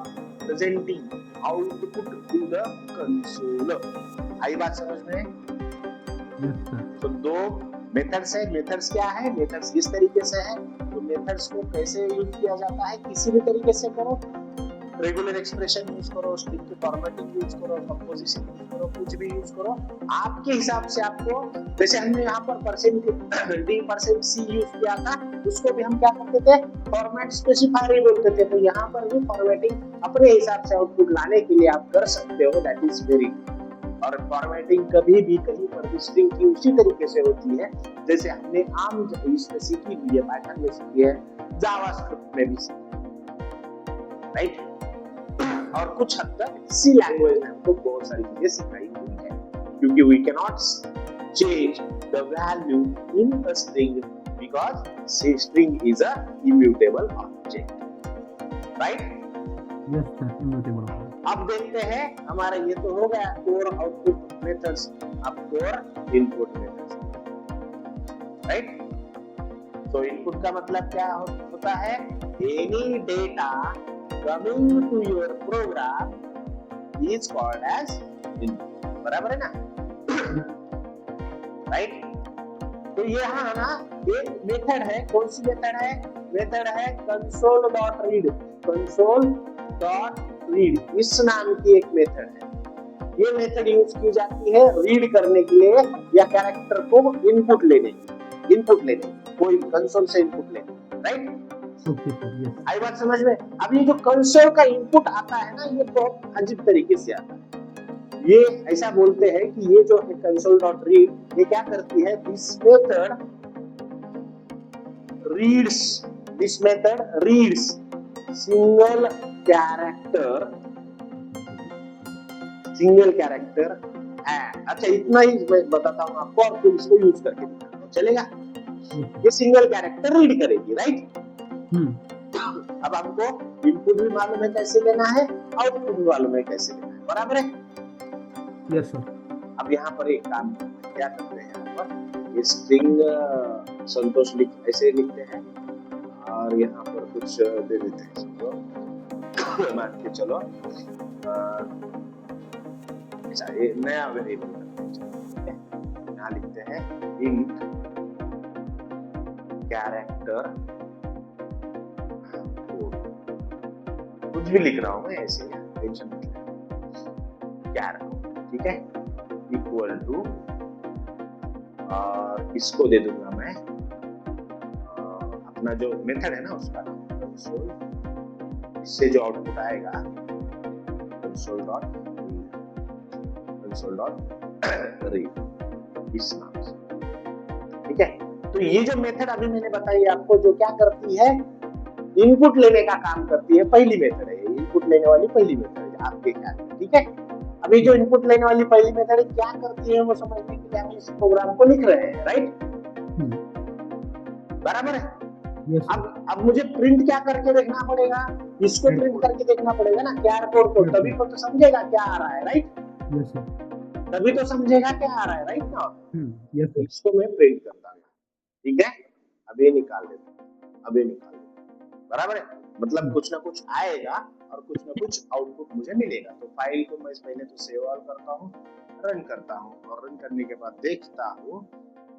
presenting output to the console. आई बात समझ में? तो दो मेथड्स है। मेथड्स क्या है? मेथड्स इस तरीके से है। तो मेथड्स को कैसे यूज किया जाता है? किसी भी तरीके से करो, रेगुलर एक्सप्रेशन यूज करो, स्ट्रिंग की फॉर्मेटिंग यूज करो, कंपोजिशन यूज करो, कुछ भी यूज करो आपके हिसाब से। आपको जैसे हमने यहाँ पर %d%c यूज किया था, उसको भी हम क्या करते थे, फॉर्मेट स्पेसिफायर बोलते थे। तो यहाँ पर भी फॉर्मेटिंग अपने हिसाब से आउटपुट लाने के लिए आप कर सकते हो, दैट इज वेरी गुड। और फॉर्मेटिंग कभी भी कहीं पर भी स्ट्रिंग की उसी तरीके से होती है जैसे हमने आम इसमें सीखी हुई है, पाइथन में सीखी है, जावास्क्रिप्ट में भी सीखी है, राइट। और कुछ हद तक सी लैंग्वेज में हमको बहुत सारी चीजें सिखाई हुई है, क्योंकि we can not change the value in a string because string is a immutable object, right. Yes sir, immutable. अब देखते हैं, हमारा ये तो हो गया कोर आउटपुट मेथड्स, अब कोर इनपुट मेथड्स, राइट। तो इनपुट का मतलब क्या होता है, any data coming to your program is called as input, बराबर है ना, राइट। तो यहाँ ना एक मेथड है, कौन सी मेथड है? मेथड है console.read, console.read इस नाम की एक मेथड है। ये मेथड यूज की जाती है रीड करने के लिए या कैरेक्टर को इनपुट लेने, कोई कंसोल से इनपुट लेने, राइट। आई बात समझ में? अब ये जो कंसोल का इनपुट आता है ना, ये बहुत अजीब तरीके से आता है। ये ऐसा बोलते हैं कि ये जो है console.read, ये क्या करती है, this method reads single character है। अच्छा, इतना ही मैं बताता हूँ आपको, और फिर इसको यूज करके दिखाता हूँ, चलेगा? ये सिंगल कैरेक्टर रीड करेगी, राइट। अब हमको इनपुट भी मालूम है कैसे लेना है, आउटपुट भी मालूम है कैसे लेना है, बराबर है? Yes sir. अब यहाँ पर एक काम क्या करते हैं, यहाँ पर ये स्ट्रिंग संतोष ऐसे लिखते हैं, और यहाँ पर कुछ दे देते हैं, समझो मान के चलो ऐसा ये नया वेरिएबल करते हैं, यहाँ लिखते हैं इंट कैरेक्टर, कुछ भी लिख रहा हूं मैं ऐसे, टेंशन मत ले, क्या, ठीक है, इक्वल टू और इसको दे दूंगा मैं अपना जो मेथड है ना उसका कंसोल, इससे जो आउटपुट आएगा कंसोल डॉट रीड इस नाम से, ठीक है। तो ये जो मेथड अभी मैंने बताई आपको, जो क्या करती है, इनपुट लेने का काम करती है, पहली मेथड है, इनपुट लेने वाली पहली मेथड है आपके ख्याल में, ठीक है। अभी जो इनपुट लेने वाली पहली मेथड है क्या करती है वो समझने के लिए हम इस प्रोग्राम को लिख रहे हैं, राइट, बराबर है। Yes, अब मुझे प्रिंट क्या करके देखना पड़ेगा, इसको प्रिंट करके देखना पड़ेगा ना, क्या कोड को, तभी तो समझेगा क्या आ रहा है, राइट, yes sir. तभी तो समझेगा क्या आ रहा है, राइट ना। Yes sir. इसको मैं प्रिंट करता हूँ, ठीक है। अब ये निकाल देता हूँ, अब ये निकाल देता हूँ, बराबर है। मतलब कुछ ना कुछ आएगा और कुछ ना कुछ आउटपुट मुझे मिलेगा। तो फाइल को मैं पहले तो सेव ऑल करता हूँ, रन करता हूँ, और रन करने के बाद देखता हूँ,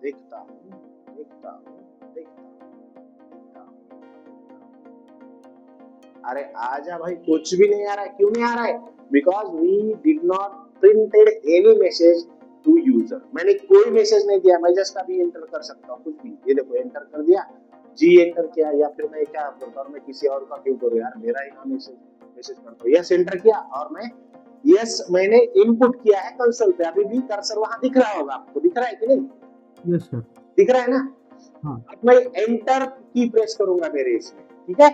देखता हूँ, देखता हूँ, देखता हूँ, अरे आजा भाई, कुछ भी नहीं आ रहा है। क्यों नहीं आ रहा है? Because we did not printed any message to user. मैंने कोई मैसेज नहीं दिया, मैं जस्ट अभी एंटर कर सकता हूँ कुछ भी। ये देखो एंटर कर दिया, जी एंटर किया, या फिर मैं क्या करता हूँ, मैं किसी और का क्यों करूँ यार, मेरा ही नाम मैसेज करता हूँ। यस एंटर किया और मैं यस मैंने इनपुट किया है कंसोल पे। अभी भी कर्सर वहां दिख रहा होगा आपको, दिख रहा है कि नहीं? यस सर, दिख रहा है ना। हाँ। अब मैं एंटर की प्रेस करूंगा मेरे इसमें, ठीक है,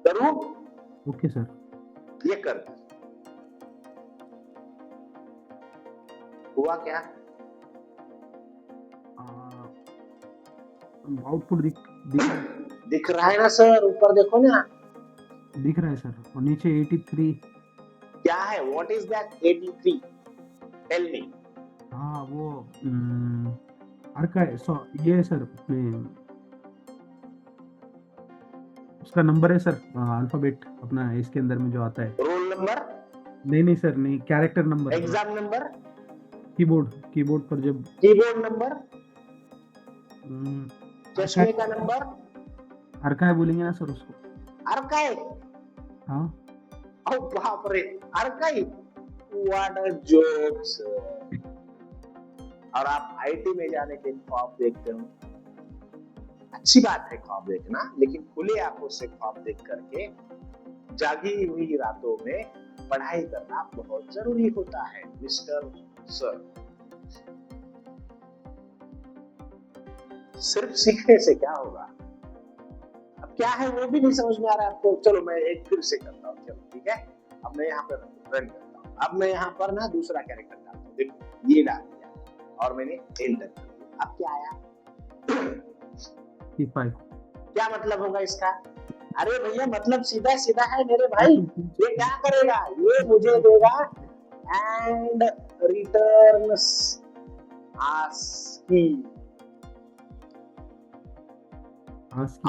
करूं? ओके सर, ये कर हुआ क्या? आउटपुट दिख रहा है ना सर, ऊपर देखो ना, दिख रहा है सर, और नीचे 83 क्या है? What is that 83? Tell me. हाँ वो ये है सर, उसका नंबर है सर, अल्फाबेट अपना इसके अंदर में जो आता है। Roll number? नहीं सर, नहीं, character number. Exam number? Keyboard पर जब कीबोर्ड नंबर? चश्मे का नंबर? अर्काई बोलेंगे ना सर उसको। अर्काई? हाँ। ओ बाप रे, अर्काई, व्हाट अ जोक सर। और आप आईटी में जाने के ख्वाब देखते हो। अच्छी बात है ख्वाब देखना, लेकिन खुले आंखों से ख्वाब देख करके जागी हुई रातों में पढ़ाई करना बहुत जरूरी होता है मिस्टर सर। सिर्फ सीखने से क्या होगा? अब क्या है वो भी नहीं समझ में आ रहा है आपको। चलो मैं एक फिर से करता हूँ, चलो ठीक है। अब मैं यहाँ पर रन करता हूँ। अब मैं यहाँ पर ना दूसरा कैरेक्टर डालता हूँ, देखो ये डाल दिया और मैंने एंटर कर दिया। अब क्या आया? P5। क्या मतलब होगा इसका? अरे भैया मतलब सीधा सीधा है मेरे भाई। ये क्या करेगा? ये मुझे देगा एंड रिटर्न्स ASCII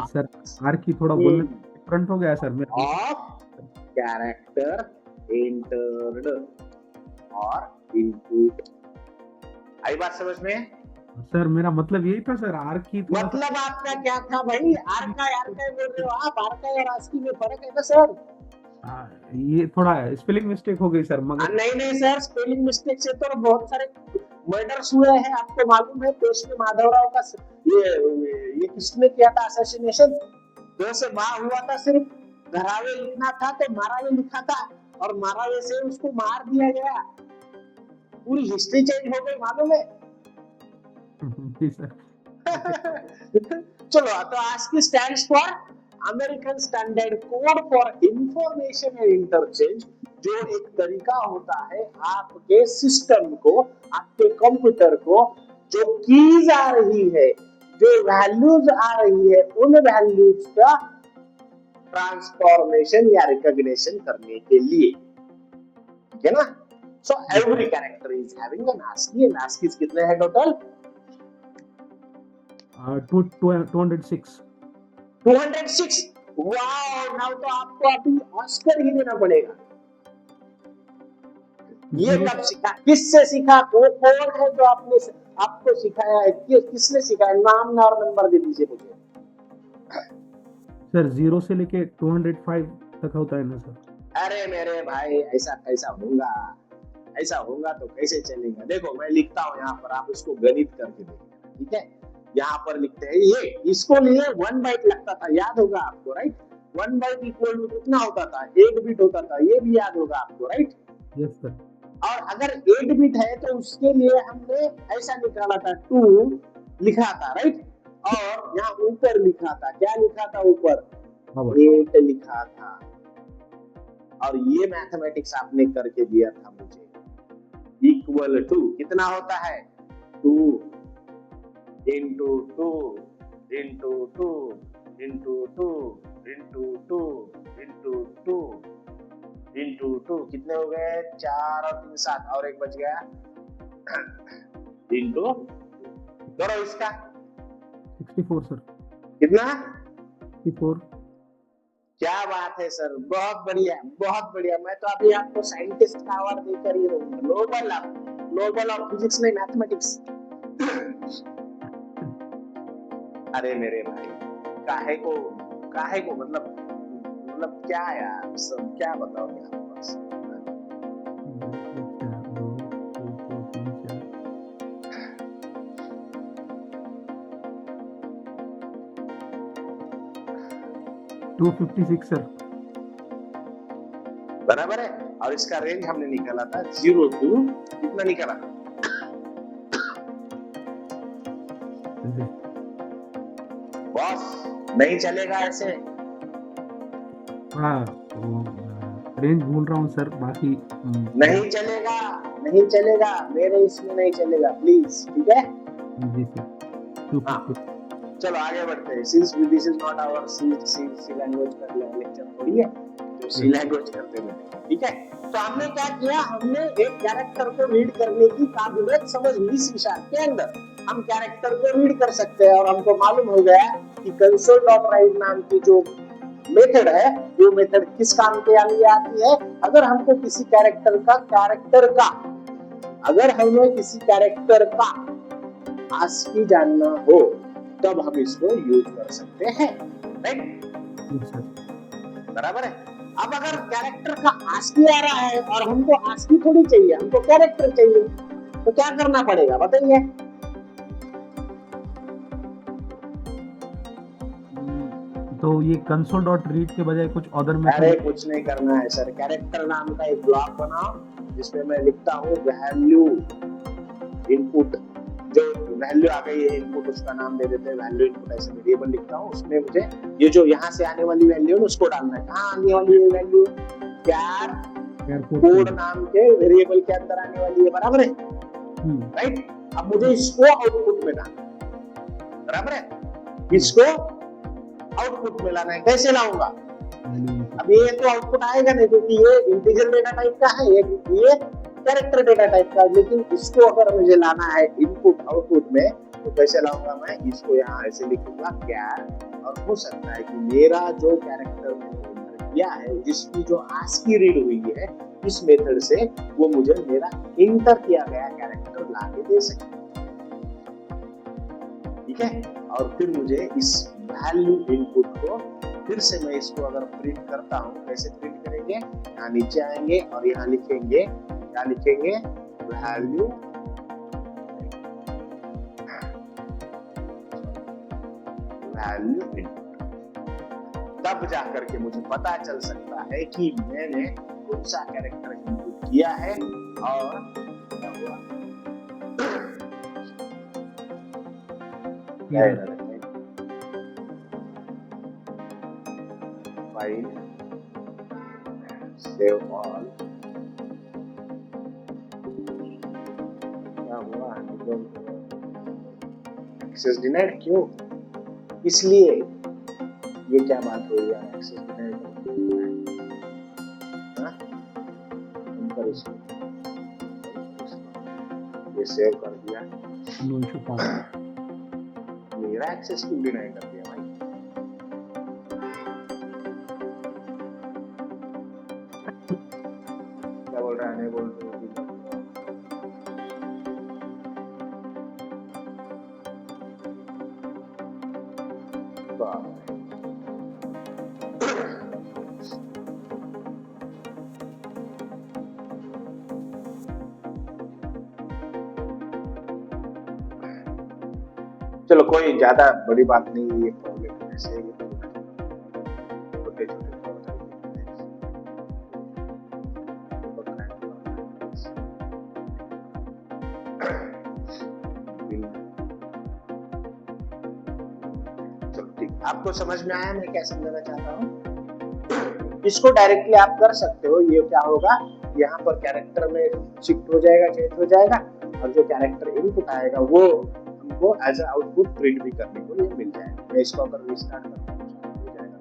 सर, आर की थोड़ा बोलने डिफरेंट हो गया सर मेरा। ऑफ कैरेक्टर एंटर्ड और इनपुट। आई बात समझ में? सर मेरा मतलब यही था सर, आर की मतलब आपका क्या था भाई? आर का बोल रहे हो आप? आर का और ASCII में फर्क है ना सर? ये थोड़ा स्पेलिंग मिस्टेक हो गई सर, मगर नहीं सर, स्पेलिंग मिस्टेक से तो बहुत सारे मर्डर्स हुए हैं, आपको मालूम है। पेशवे माधवराव का ये किसने किया था असैसिनेशन? 2 से मार हुआ था, सिर्फ धरावे लिखना था तो मारावे लिखा था, और मारावे से उसको मार दिया गया। पूरी हिस्ट्री चेंज हो गई, मालूम है? चलो, तो ASCII stands for American standard code for information and interchange, जो एक तरीका होता है आपके सिस्टम को, आपके कंप्यूटर को, जो कीज आ रही है, जो वैल्यूज आ रही है, उन वैल्यूज का ट्रांसफॉर्मेशन या रिकॉग्निशन करने के लिए, ठीक है ना। So every character is having an ASCII, and ASCII कितने हैं टोटल? 206। 206। वाओ, नाउ तो आपको अभी ऑस्कर ही देना पड़ेगा। ये कब सीखा? किससे सीखा? वो कौन है जो आपको सिखाया है? किसने सिखाया? नाम और नंबर दे दीजिए मुझे। सर 0 से लेके 205 तक होता है ना सर? अरे मेरे भाई, ऐसा कैसा होगा? ऐसा होगा तो कैसे चलेगा। देखो मैं लिखता हूँ यहाँ पर, आप इसको गणित करके देखिए, ठीक है। यहाँ पर लिखते हैं ये, इसको लिए 1 बाइट लगता था, याद होगा आपको, राइट। 1 बाइट इक्वल टू कितना होता था, 8 बिट होता था, ये भी याद होगा आपको, राइट। Yes sir. और अगर 8 बिट है तो उसके लिए हमने ऐसा निकाला था, 2 लिखा था, राइट। और यहाँ ऊपर लिखा था, क्या लिखा था ऊपर, 8 लिखा था। और ये मैथमेटिक्स आपने करके दिया था मुझे, इक्वल टू कितना होता है, 2 into 2 into 2 into 2 into 2 into 2 into 2, कितने हो गए, 4 और 3 7, और एक बच गया, इंटू करो इसका 64 सर। कितना, 64। क्या बात है सर, बहुत बढ़िया बहुत बढ़िया। मैं तो अभी आपको साइंटिस्ट का अवार्ड देकर ही रहूंगा, नोबल ऑफ फिजिक्स नहीं, मैथमेटिक्स। अरे मेरे भाई, काहे को मतलब क्या यार, सब क्या बताओगे आप बस। 256 सर। बराबर है। और इसका रेंज हमने निकाला था 0 to कितना निकाला, बॉस नहीं चलेगा ऐसे। हाँ रेंज भूल रहा हूँ सर, बाकी नहीं चलेगा मेरे इसमें नहीं चलेगा, प्लीज, ठीक है जी सर। हाँ। चलो आगे बढ़ते हैं। Since this is not our C language का लेक्चर थोड़ी है, जो सी लैंग्वेज करते हैं, ठीक है। तो हमने क्या किया, हमने एक कैरेक्टर को रीड करने की काबिलियत समझ ली सी शार्प के अंदर। हम कैरेक्टर को रीड कर सकते हैं, और हमको मालूम हो गया कि कंसोल डॉट राइट नाम की जो मेथड है, वो मेथड किस काम के लिए आती है। अगर हमको किसी कैरेक्टर का अगर हमें किसी कैरेक्टर का आस्की जानना हो, तब हम इसको यूज कर सकते हैं, राइट, बराबर है। अब अगर कैरेक्टर का आस्की आ रहा है और हमको आस्की थोड़ी चाहिए, हमको कैरेक्टर चाहिए, तो क्या करना पड़ेगा बताइए। तो ये कंसोल डॉट रीड के बजाय कुछ अदर में, अरे कुछ नहीं करना है सर, कैरेक्टर नाम का एक ब्लॉक बनाओ जिसमें मैं लिखता हूँ वैल्यू इनपुट, जो वैल्यू आ गई है इनपुट, उसका नाम दे देते हैं वैल्यू इनपुट, ऐसे वेरिएबल लिखता हूँ। उसमें मुझे ये जो यहाँ से आने वाली वैल्यू है उसको डालना है। कहाँ आने वाली है वैल्यू, कोड नाम के वेरिएबल के अंदर आने वाली है, बराबर है, राइट। अब मुझे इसको आउटपुट में डालना है, बराबर है, इसको आउटपुट में लाना है। कैसे लाऊंगा, अब ये तो आउटपुट आएगा नहीं, क्योंकि ये इंटीजर डेटा टाइप का है, ये कैरेक्टर डेटा टाइप का, लेकिन इसको अगर मुझे लाना है इनपुट आउटपुट में, तो कैसे लाऊंगा मैं, इसको यहाँ ऐसे लिखूंगा कैर, और हो सकता है कि मेरा जो कैरेक्टर मैंने इंटर किया है, जिसकी जो आस्की रीड हुई है इस मेथड से, वो मुझे मेरा इंटर किया गया कैरेक्टर ला के दे सके, ठीक है। और फिर मुझे इस वैल्यू इनपुट को फिर से मैं इसको अगर प्रिंट करता हूँ, कैसे प्रिंट करेंगे, यहाँ नीचे आएंगे और यहाँ लिखेंगे, क्या लिखेंगे, वैल्यू इनपुट। तब जाकर के मुझे पता चल सकता है कि मैंने कौन सा कैरेक्टर इनपुट किया है और क्या हुआ। फाइल सेव ऑल, क्या हुआ, एक्सेस डिनाइड, क्यों, इसलिए ये क्या बात हुई यार, एक्सेस डिनाइड, ये सेव कर दिया, मेरा एक्सेस क्यों डिनाई कर दिया भाई, क्या बोल रहा है, नहीं बोल रहा, चलो कोई ज्यादा बड़ी बात नहीं, ये प्रॉब्लम ऐसे ही छोटे छोटे आपको समझ में आया मैं क्या समझाना चाहता हूँ? इसको डायरेक्टली आप कर सकते हो। ये क्या होगा, यहाँ पर कैरेक्टर में शिफ्ट हो जाएगा, चेंज हो जाएगा, और जो कैरेक्टर इनपुट आएगा वो हमको एज ए आउटपुट प्रिंट भी करने को ये मिल जाएगा। मैं इसको अगर रिस्टार्ट करता हूँ हो जाएगा।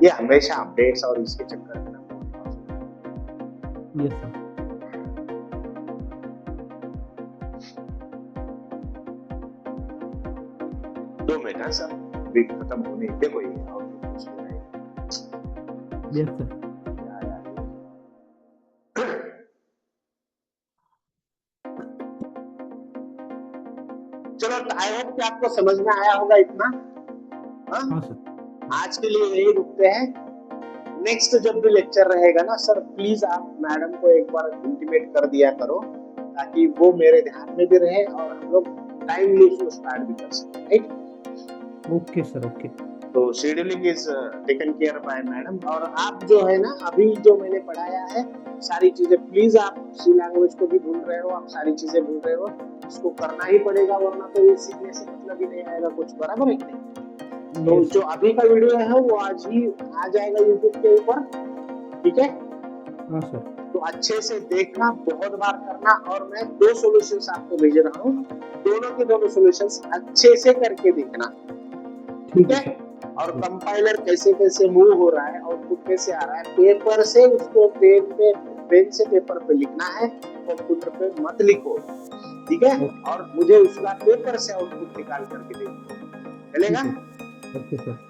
ये हमेशा अपडेट्स और इसके चक्कर में यस सर। 2 मिनट है सर, अभी खत्म होने देखो ये यस सर। चलो आई होप कि आपको समझ में आया होगा इतना। हाँ सर। आज के लिए यही रुकते हैं। नेक्स्ट जब भी लेक्चर रहेगा ना सर, प्लीज आप मैडम को एक बार इंटीमेट कर दिया करो, ताकि वो मेरे ध्यान में भी रहे और हम लोग टाइमली उसको स्टार्ट भी कर सकें। राइट? Okay sir, okay. तो scheduling is taken care by madam. और आप जो है ना, अभी जो मैंने पढ़ाया है सारी चीजें, प्लीज आप सी लैंग्वेज को भी भूल रहे हो, आप सारी चीजें भूल रहे हो, इसको करना ही पड़ेगा, वरना तो ये सीखने से मतलब ही नहीं आएगा कुछ। बराबर है कि नहीं? तो जो अभी का वीडियो है वो आज ही आ जाएगा यूट्यूब के ऊपर, ठीक है? हाँ सर। तो अच्छे से देखना, बहुत बार करना, और मैं 2 सॉल्यूशंस आपको भेज रहा हूँ, दोनों के दोनों सॉल्यूशंस अच्छे से करके देखना, ठीक है? और कंपाइलर कैसे कैसे मूव हो रहा है, आउटपुट कैसे आ रहा है, पेपर से उसको पेन से पेपर पे लिखना है, कंप्यूटर पे मत लिखो, ठीक है? और मुझे उसका पेपर से आउटपुट निकाल करके देखो, चलेगा?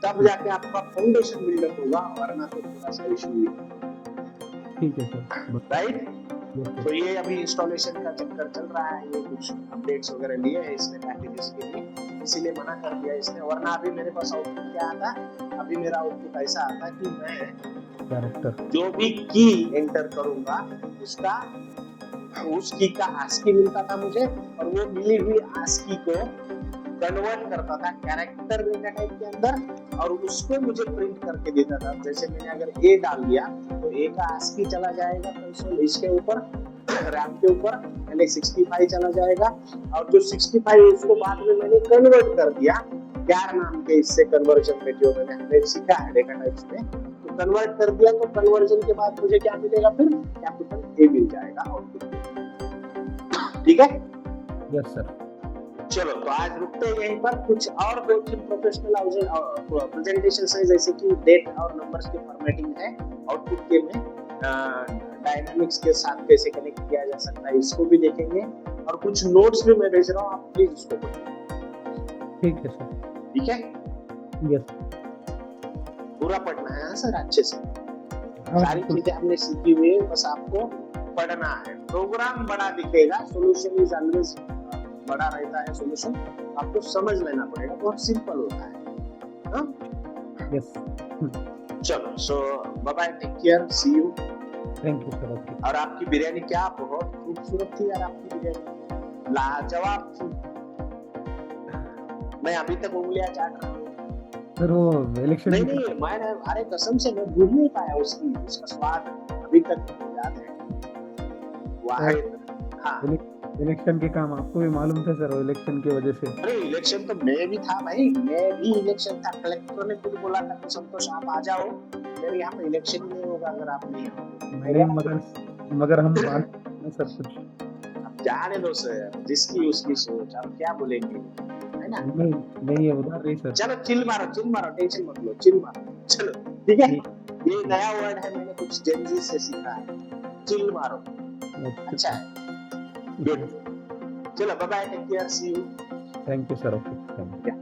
तब जाके आपका फाउंडेशन बिल्डअप होगा, वरना तो थोड़ा सा इशू है। ठीक है सर। राइट? तो ये अभी इंस्टॉलेशन का चक्कर चल रहा है, ये कुछ अपडेट्स वगैरह लिए हैं इसने पैकेजेस के लिए, इसीलिए मना कर दिया इसने। वरना अभी मेरे पास आउटपुट क्या आता, अभी मेरा आउटपुट ऐसा आता कि मैं कैरेक्टर जो भी की एंटर करूंगा उसका उस की का आस्की मिलता था मुझे, और वो मिली हुई आस्की को कन्वर्ट करता था कैरेक्टर डेटा टाइप के अंदर, और उसको मुझे प्रिंट करके देता था। जैसे मैंने अगर ए डाल दिया तो ए का आस्की चला जाएगा कंसोल इसके ऊपर, रैम के ऊपर, यानी 65 चला जाएगा, और जो 65 उसको बाद में मैंने कन्वर्ट कर दिया यार नाम के इससे कन्वर्जन में, जो मैंने हमें सीखा है डेटा टाइप्स में, तो कन्वर्ट कर दिया। तो कन्वर्जन के बाद मुझे क्या मिलेगा, फिर कैपिटल ए मिल जाएगा आउटपुट, ठीक है? Yes sir. चलो तो आज रुकते हैं यहीं पर। कुछ और 2-3 प्रोफेशनल प्रेजेंटेशन है, जैसे कि डेट और नंबर्स के फॉर्मेटिंग है आउटपुट के में, डायनामिक्स के साथ कैसे कनेक्ट किया जा सकता है, इसको भी देखेंगे, और कुछ नोट्स भी मैं भेज रहा हूँ, आप प्लीज उसको पढ़िए। ठीक है सर। ठीक है? यस। पूरा पढ़ना है सर, अच्छे से। सारी चीजें हमने सीखी हुई है, बस आपको पढ़ना है। प्रोग्राम बड़ा दिखेगा, सॉल्यूशन इज ऑलवेज बड़ा रहता है, सॉल्यूशन आपको समझ लेना पड़ेगा, बहुत सिंपल होता है। हाँ? यस। चलो, so bye bye, take care, see you. Thank you sir. Okay. और आपकी बिरयानी क्या बहुत खूबसूरत थी यार, आपकी बिरयानी लाजवाब थी। मैं अभी तक उंगलियां चाट रहा हूँ सर। वो इलेक्शन नहीं मैंने, अरे कसम से मैं भूल नहीं पाया उसका स्वाद अभी तक याद है। हाँ, इलेक्शन के काम आपको भी मालूम था सर, इलेक्शन की वजह से। अरे इलेक्शन तो मैं भी था भाई, मैं भी इलेक्शन था। कलेक्टर ने खुद बोला था कि संतोष आप आ जाओ, मेरे यहाँ पे इलेक्शन ही नहीं होगा अगर आप नहीं आओ। मगर हम सर कुछ अब जाने दो सर, जिसकी उसकी सोच, अब क्या बोलेंगे, है ना? नहीं है उधर रही सर। चलो चिल मारो, टेंशन मत लो, चिल मारो, चलो ठीक है? ये नया वर्ड है, मैंने कुछ जेनजी से सीखा है, चिल मारो। अच्छा है, गुड। चलो bye bye, take care, see you. Thank you sir. Okay, thank you.